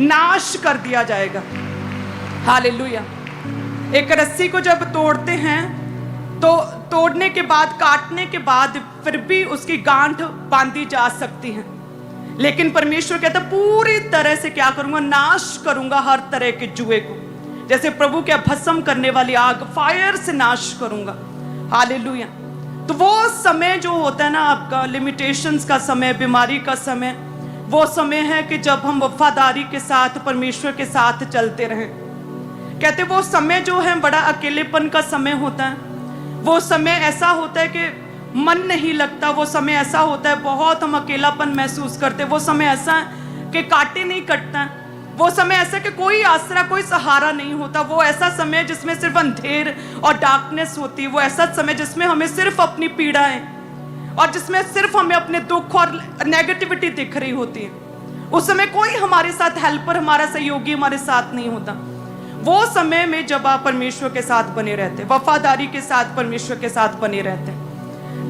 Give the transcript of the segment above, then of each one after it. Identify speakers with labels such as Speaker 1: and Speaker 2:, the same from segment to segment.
Speaker 1: नाश कर दिया जाएगा। हालेलुया। एक रस्सी को जब तोड़ते हैं तो तोड़ने के बाद, काटने के बाद फिर भी उसकी गांठ बांधी जा सकती है, लेकिन परमेश्वर कहता है पूरी तरह से क्या करूंगा, नाश करूंगा हर तरह के जुए को। जैसे प्रभु के भस्म करने वाली आग, फायर से नाश करूंगा। हालेलुया। तो वो समय जो होता है ना आपका लिमिटेशंस का समय, बीमारी का समय, वो समय है कि जब हम वफादारी के साथ परमेश्वर के साथ चलते रहें। कहते वो समय जो है बड़ा अकेलेपन का समय होता है। वो समय ऐसा होता है कि मन नहीं लगता। वो समय ऐसा होता है बहुत हम अकेलापन महसूस करते। वो समय ऐसा है कि कांटे नहीं कटता है। वो समय ऐसा कि कोई आसरा, कोई सहारा नहीं होता। वो ऐसा समय जिसमें सिर्फ अंधेर और डार्कनेस होती है। वो ऐसा समय जिसमें हमें सिर्फ अपनी पीड़ाएं और जिसमें सिर्फ हमें अपने दुख और नेगेटिविटी दिख रही होती है। उस समय कोई हमारे साथ हेल्पर, हमारा सहयोगी हमारे साथ नहीं होता। वो समय में जब आप परमेश्वर के साथ बने रहते, वफादारी के साथ परमेश्वर के साथ बने रहते,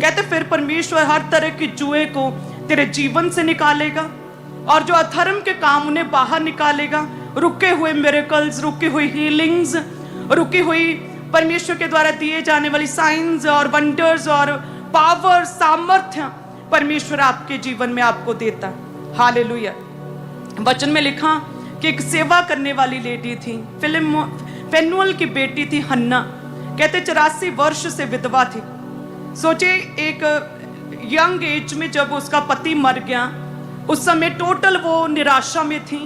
Speaker 1: कहते फिर परमेश्वर हर तरह की जुए को तेरे जीवन से निकालेगा और जो अधर्म के काम उन्हें बाहर निकालेगा। रुके हुए मिरेकल्स, रुकी हुई हीलिंग्स, रुकी हुई परमेश्वर के द्वारा दिए जाने वाली साइंस और वंडर्स और पावर, सामर्थ्य परमेश्वर आपके जीवन में आपको देता है। हालेलुया। वचन में लिखा कि एक सेवा करने वाली लेडी थी, फेनुएल की बेटी थी हन्ना। कहते 84 वर्ष से विधवा थी। सोचे एक यंग एज में जब उसका पति मर गया, उस समय टोटल वो निराशा में थी।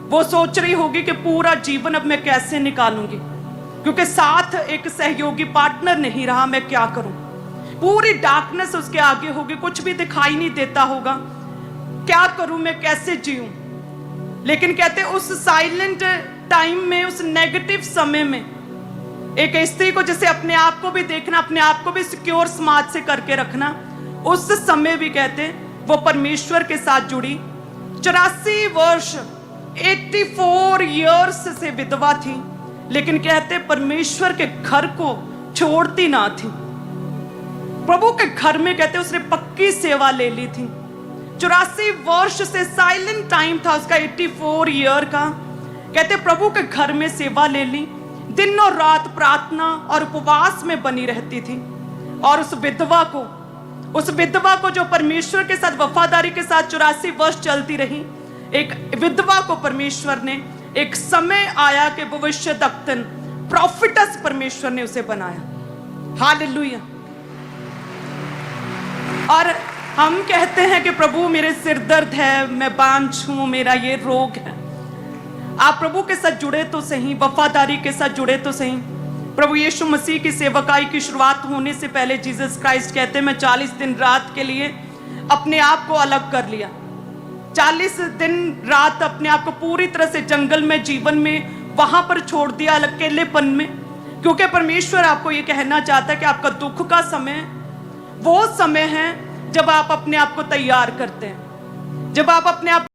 Speaker 1: वो सोच रही होगी कि पूरा जीवन अब मैं कैसे निकालूंगी, क्योंकि साथ एक सहयोगी पार्टनर नहीं रहा, मैं क्या करूं। पूरी डार्कनेस उसके आगे होगी, कुछ भी दिखाई नहीं देता होगा, क्या करूं मैं, कैसे जीऊं। लेकिन कहते उस साइलेंट टाइम में, उस नेगेटिव समय में, एक स्त्री को जैसे अपने आप को भी देखना, अपने आप को भी सिक्योर समाज से करके रखना, उस समय भी कहते वो परमेश्वर के साथ जुड़ी। 84 वर्ष, 84 इयर्स से विधवा थी, लेकिन कहते परमेश्वर के घर को छोड़ती ना थी। प्रभु के घर में कहते उसने पक्की सेवा ले ली थी। 84 वर्ष से साइलेंट टाइम था उसका, 84 ईयर का। कहते प्रभु के घर में सेवा ले ली, दिन और रात प्रार्थना और उपवास में बनी रहती थी। और उस विधवा को जो परमेश्वर के साथ वफादारी के साथ 84 वर्ष चलती रही, एक विधवा को परमेश्वर ने, एक समय आया कि भविष्यद्वक्तन, प्रॉफिटस परमेश्वर ने उसे बनाया। हालेलुया। और हम कहते हैं कि प्रभु मेरे सिर दर्द है, मैं बांझ हूं, मेरा ये रोग है। आप प्रभु के साथ जुड़े तो सही, वफादारी के साथ जुड़े तो सही। प्रभु यीशु मसीह की सेवकाई की शुरुआत होने से पहले जीसस क्राइस्ट कहते हैं मैं 40 दिन रात के लिए अपने आप को अलग कर लिया। 40 दिन रात अपने आप को पूरी तरह से जंगल में, जीवन में वहां पर छोड़ दिया, अकेलेपन में, क्योंकि परमेश्वर आपको ये कहना चाहता है कि आपका दुख का समय वो समय है जब आप अपने आप को तैयार करते हैं, जब आप अपने आप